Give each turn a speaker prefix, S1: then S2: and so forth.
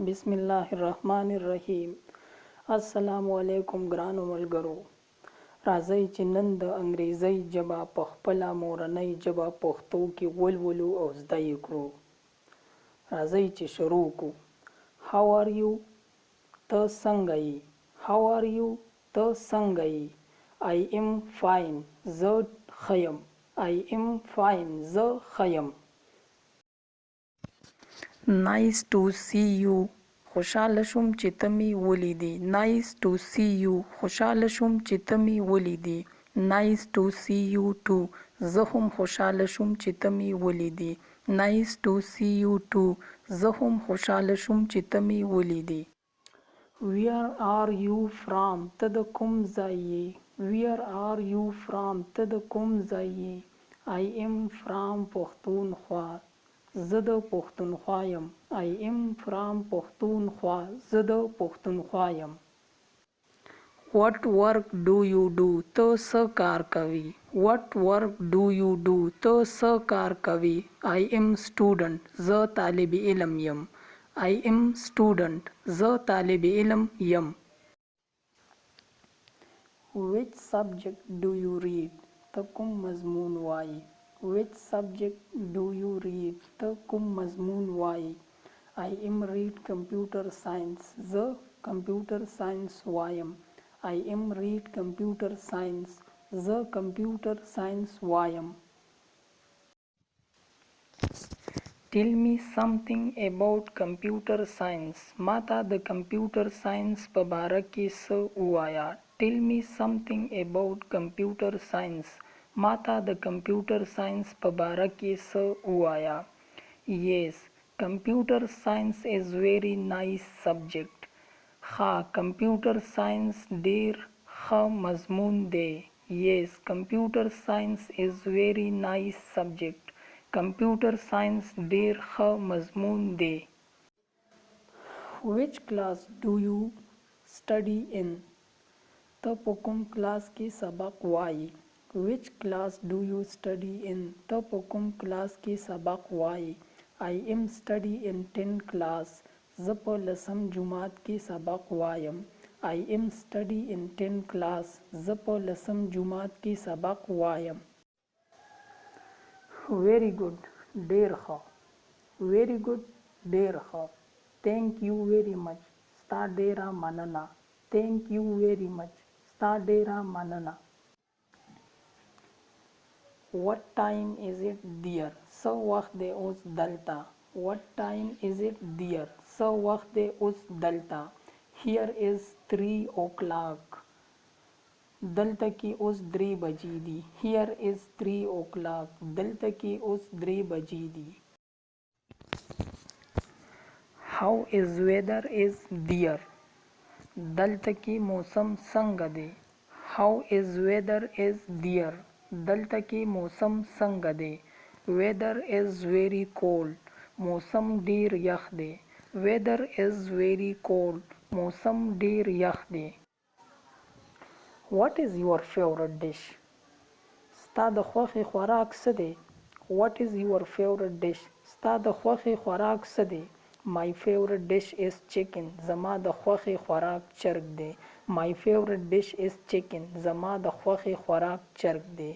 S1: بسم الله الرحمن الرحیم. السلام علیکم ګرانو ملګرو. راځئ چې نن د انګریزي ژبه په خپله مورنۍ ژبه پښتو کې ولولو او زده یې کړو. راځئ چې شروع کړو. How are you؟ ته څنګه یې؟ How are you؟ ته څنګه یې؟ I am fine. زه ښه یم. I am fine. زه ښه یم. Nice to see you. خوشاله شوم چې ته مې ولیدې. Nice to see you. خوشاله شوم چې ته مې ولیدې. Nice to see you too. زه هم خوشاله شوم چې ته مې ولیدې. Nice to see you too. زه هم خوشاله شوم چې ته مې ولیدې. Where are you from؟ ته د کوم ځای یې؟ Where are you from؟ ته د کوم ځای یې؟ I am from پښتونخوا. زه د پښتونخوا یم. I am from پښتونخوا. زه د پښتونخوا یم. What work do you do؟ ته څه کار کوي؟ What work do you do؟ ته څه کار کوي؟ I am student. زه طالب علم یم. I am student. زه طالب علم یم. Which subject do you read؟ ته کوم مضمون وایي؟ Which subject do you read؟ ته کوم مضمون وایي؟ I am read computer science. زه computer science وایم. I am read computer science. زه computer science وایم. Tell me something about computer science. ما ته د computer science په باره کې څه ووایه. Tell me something about computer science. ما ته د computer science په باره کې څه ووایه. Yes, computer science is very nice subject. ښه computer science ډیر ښه مضمون دی. Yes, computer science is very nice subject. computer science ډیر ښه مضمون دی. Which class do you study in؟ ته په کوم کلاس کې سبق وایي؟ Which class do you study in؟ ته په کوم کلاس کې سبق وایي؟ I am study in 10 class. زه په 10م جماعت کې سبق وایم. I am study in 10 class. زه په 10م جماعت کې سبق وایم. Very good. ډیر ښه. Very good. ډیر ښه. Thank you very much. ستا ډیره مننه. Thank you very much. ستا ډیره مننه. What time is it there؟ څه وخت دی اوس دلته؟ What time is it there؟ څه وخت دی اوس دلته؟ Here is 3 o'clock. دلته کې اوس 3 بجې دي. Here is 3 o'clock. دلته کې اوس 3 بجې دي. How is weather is there؟ دلته کې موسم څنګه دی؟ How is weather is there؟ دلته کې موسم څنګه دی؟ Weather is very cold. موسم ډیر یخ دی. Weather is very cold. موسم ډیر یخ دی. What is your favorite dish؟ ستا د خوښې خوراک څه دی؟ What is your favorite dish؟ ستا د خوښې خوراک څه دی؟ My favorite dish is chicken. زما د خوښې خوراک چرګ دی. My favorite dish is chicken. زما د خوښې خوراک چرګ دی.